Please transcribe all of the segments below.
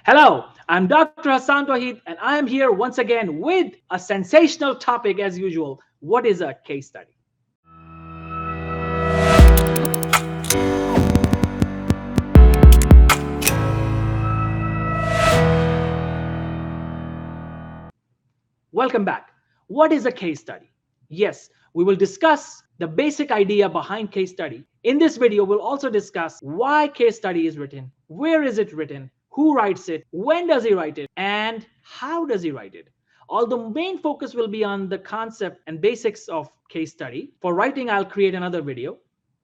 Hello, I'm Dr. Hassan Tohid, and I am here once again with a sensational topic as usual. What is a case study? Welcome back. What is a case study? Yes, we will discuss the basic idea behind case study. In this video, we'll also discuss why case study is written, where is it written, who writes it, when does he write it, and how does he write it. Although main focus will be on the concept and basics of case study. For writing, I'll create another video,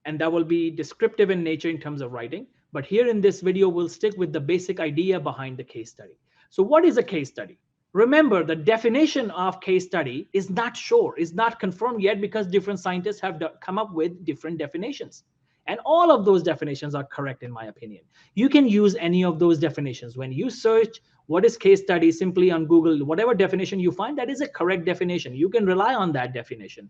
and that will be descriptive in nature in terms of writing. But here in this video, we'll stick with the basic idea behind the case study. So what is a case study? Remember, the definition of case study is not sure, is not confirmed yet, because different scientists have come up with different definitions. And all of those definitions are correct, in my opinion. You can use any of those definitions. When you search what is case study simply on Google, whatever definition you find, that is a correct definition. You can rely on that definition.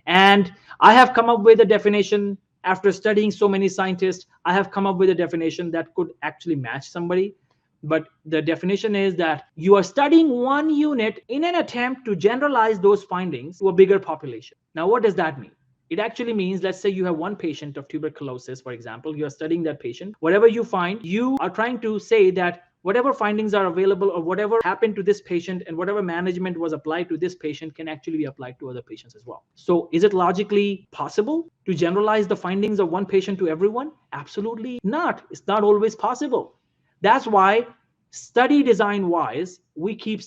And I have come up with a definition after studying so many scientists. I have come up with a definition that could actually match somebody. But the definition is that you are studying one unit in an attempt to generalize those findings to a bigger population. Now, what does that mean? It actually means, let's say you have one patient of tuberculosis, for example, you're studying that patient. Whatever you find, you are trying to say that whatever findings are available or whatever happened to this patient and whatever management was applied to this patient can actually be applied to other patients as well. So is it logically possible to generalize the findings of one patient to everyone? Absolutely not. It's not always possible. That's why study design wise, we keep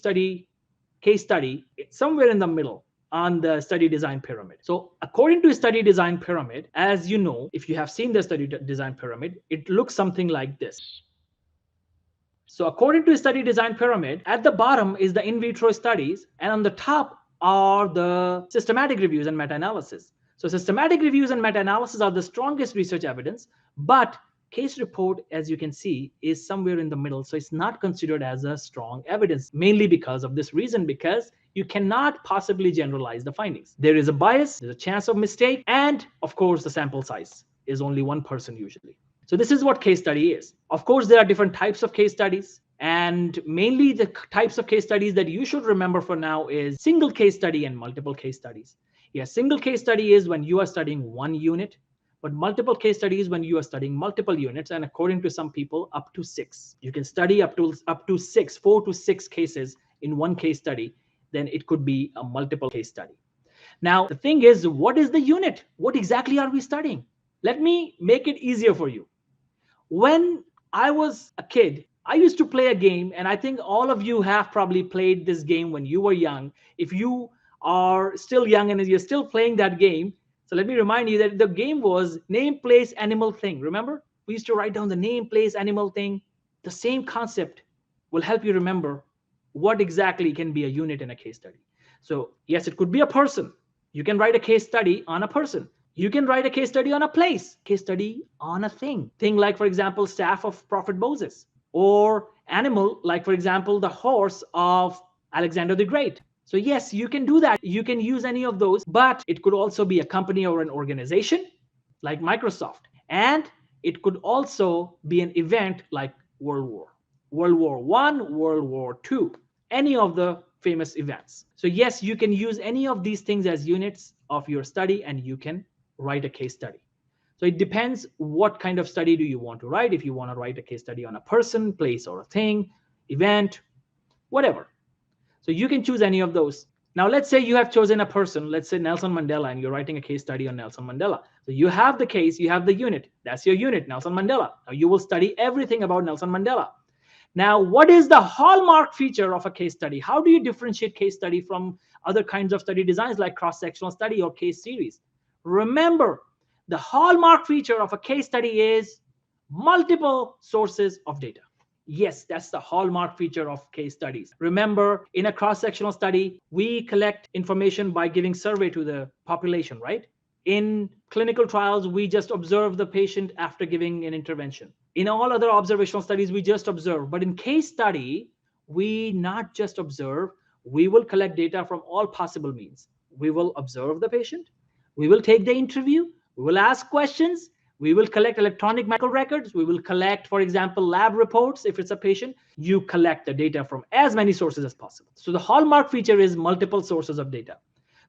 case study somewhere in the middle on the study design pyramid. So according to study design pyramid, as you know, if you have seen the study design pyramid, it looks something like this. So according to study design pyramid, at the bottom is the in vitro studies, and on the top are the systematic reviews and meta-analysis. So systematic reviews and meta-analysis are the strongest research evidence, but case report, as you can see, is somewhere in the middle. So it's not considered as a strong evidence, mainly because of this reason, because you cannot possibly generalize the findings. There is a bias, there's a chance of mistake, and of course, the sample size is only one person usually. So this is what case study is. Of course, there are different types of case studies. And mainly the types of case studies that you should remember for now is single case study and multiple case studies. Yes, single case study is when you are studying one unit, but multiple case studies when you are studying multiple units, and according to some people, up to 6. You can study up to 6, 4 to 6 cases in one case study. Then it could be a multiple case study. Now, the thing is, what is the unit? What exactly are we studying? Let me make it easier for you. When I was a kid, I used to play a game, and I think all of you have probably played this game when you were young. If you are still young and you're still playing that game, so let me remind you that the game was name, place, animal, thing. Remember? We used to write down the name, place, animal, thing. The same concept will help you remember what exactly can be a unit in a case study. So yes, it could be a person. You can write a case study on a person. You can write a case study on a place, case study on a thing. Thing like, for example, staff of Prophet Moses, or animal like, for example, the horse of Alexander the Great. So yes, you can do that. You can use any of those, but it could also be a company or an organization like Microsoft. And it could also be an event like World War I, World War II, any of the famous events. So yes, you can use any of these things as units of your study, and you can write a case study. So it depends what kind of study do you want to write. If you want to write a case study on a person, place, or a thing, event, whatever. So you can choose any of those. Now, let's say you have chosen a person, let's say Nelson Mandela, and you're writing a case study on Nelson Mandela. So you have the case, you have the unit. That's your unit, Nelson Mandela. Now you will study everything about Nelson Mandela. Now, what is the hallmark feature of a case study? How do you differentiate case study from other kinds of study designs like cross-sectional study or case series? Remember, the hallmark feature of a case study is multiple sources of data. Yes, that's the hallmark feature of case studies. Remember, in a cross-sectional study, we collect information by giving survey to the population, right? In clinical trials, we just observe the patient after giving an intervention. In all other observational studies, we just observe. But in case study, we not just observe, we will collect data from all possible means. We will observe the patient, we will take the interview, we will ask questions, We will collect electronic medical records. We will collect, for example, lab reports. If it's a patient, you collect the data from as many sources as possible. So the hallmark feature is multiple sources of data.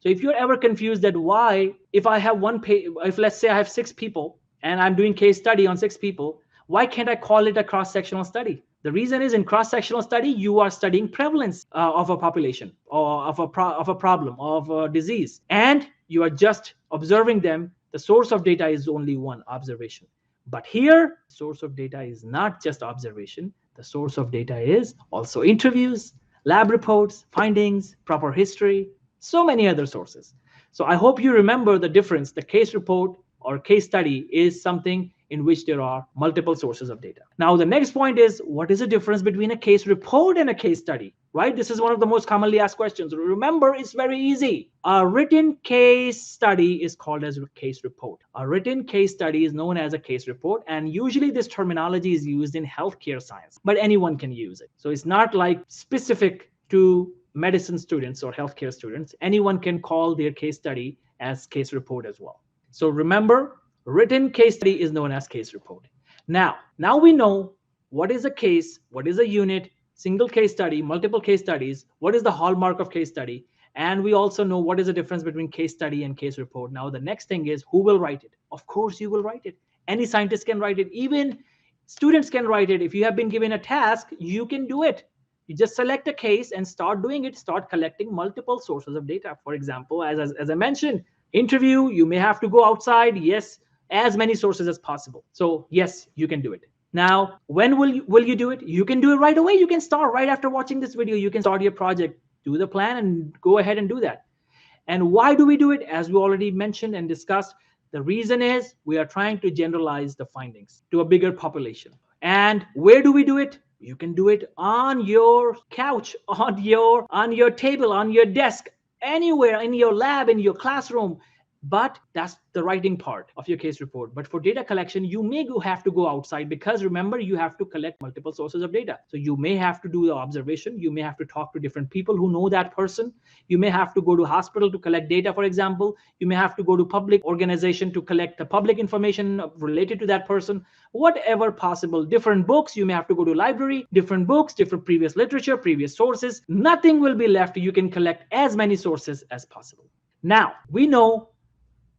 So if you're ever confused that why, if I have if let's say I have 6 people and I'm doing case study on 6 people, why can't I call it a cross-sectional study? The reason is in cross-sectional study, you are studying prevalence of a population or of a problem, of a disease, and you are just observing them. The source of data is only one, observation. But here, source of data is not just observation. The source of data is also interviews, lab reports, findings, proper history, so many other sources. So I hope you remember the difference. The case report or case study is something in which there are multiple sources of data. Now, the next point is, what is the difference between a case report and a case study, right? This is one of the most commonly asked questions. Remember, it's very easy. A written case study is called as a case report. A written case study is known as a case report, and usually this terminology is used in healthcare science, but anyone can use it. So it's not like specific to medicine students or healthcare students. Anyone can call their case study as case report as well. So remember, written case study is known as case report. Now we know what is a case, what is a unit, single case study, multiple case studies, what is the hallmark of case study, and we also know what is the difference between case study and case report. Now the next thing is, who will write it? Of course you will write it. Any scientist can write it. Even students can write it. If you have been given a task, you can do it. You just select a case and start doing it. Start collecting multiple sources of data. For example, as I mentioned, interview, you may have to go outside. Yes, as many sources as possible. So yes, you can do it. Now, when will you do it? You can do it right away. You can start right after watching this video. You can start your project, do the plan, and go ahead and do that. And why do we do it? As we already mentioned and discussed, the reason is we are trying to generalize the findings to a bigger population. And where do we do it? You can do it on your couch, on your table, on your desk, anywhere, in your lab, in your classroom. But that's the writing part of your case report. But for data collection, you may have to go outside, because remember, you have to collect multiple sources of data. So you may have to do the observation. You may have to talk to different people who know that person. You may have to go to hospital to collect data, for example. You may have to go to public organization to collect the public information related to that person. Whatever possible, different books, you may have to go to library, different books, different previous literature, previous sources. Nothing will be left. You can collect as many sources as possible. Now, we know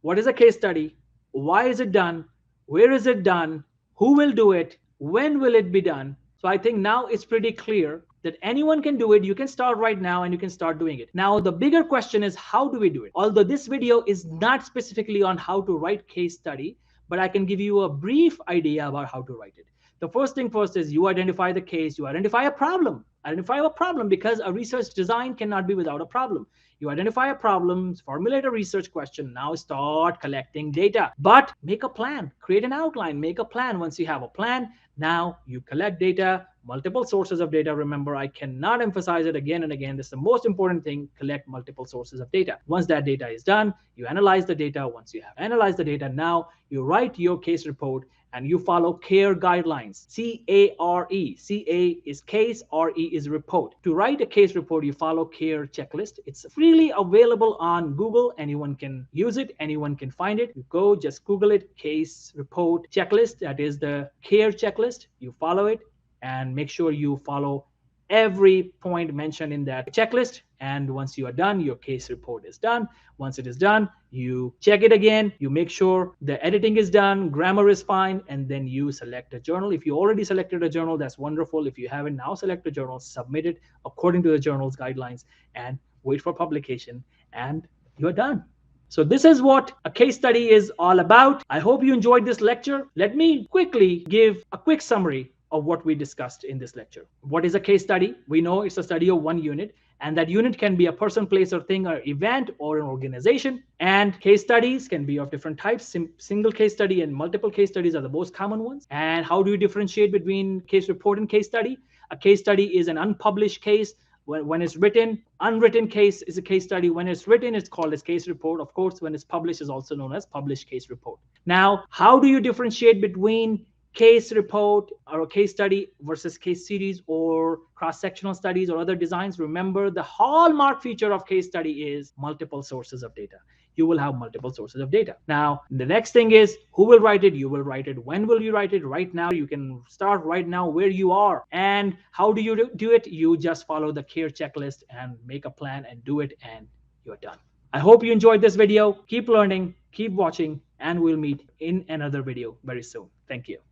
what is a case study, why is it done, where is it done, who will do it, when will it be done. So I think now it's pretty clear that anyone can do it. You can start right now and you can start doing it. Now, the bigger question is, how do we do it? Although this video is not specifically on how to write case study, but I can give you a brief idea about how to write it. The first thing first is you identify the case, you identify a problem. Identify a problem, because a research design cannot be without a problem. You identify a problem, formulate a research question, now start collecting data. But make a plan, create an outline, make a plan. Once you have a plan, now you collect data, multiple sources of data. Remember, I cannot emphasize it again and again. This is the most important thing, collect multiple sources of data. Once that data is done, you analyze the data. Once you have analyzed the data, now you write your case report and you follow CARE guidelines. C-A-R-E. C-A is case, R-E is report. To write a case report, you follow CARE checklist. It's freely available on Google. Anyone can use it. Anyone can find it. You go, just Google it, case report checklist. That is the CARE checklist. You follow it and make sure you follow every point mentioned in that checklist. And once you are done, your case report is done. Once it is done, you check it again. You make sure the editing is done, grammar is fine, and then you select a journal. If you already selected a journal, that's wonderful. If you haven't, now select a journal, submit it according to the journal's guidelines, and wait for publication, and you're done. So this is what a case study is all about. I hope you enjoyed this lecture. Let me quickly give a quick summary of what we discussed in this lecture. What is a case study? We know it's a study of one unit, and that unit can be a person, place, or thing, or event, or an organization. And case studies can be of different types. Single case study and multiple case studies are the most common ones. And how do you differentiate between case report and case study? A case study is an unpublished case. When it's written, unwritten case is a case study. When it's written, it's called as case report. Of course, when it's published, it's also known as published case report. Now, how do you differentiate between case report or a case study versus case series or cross-sectional studies or other designs? Remember, the hallmark feature of case study is multiple sources of data. you will have multiple sources of data. Now, the next thing is, who will write it? You will write it. When will you write it? Right now. You can start right now where you are. And how do you do it? You just follow the CARE checklist and make a plan and do it, and you're done. I hope you enjoyed this video. Keep learning, keep watching, and we'll meet in another video very soon. Thank you.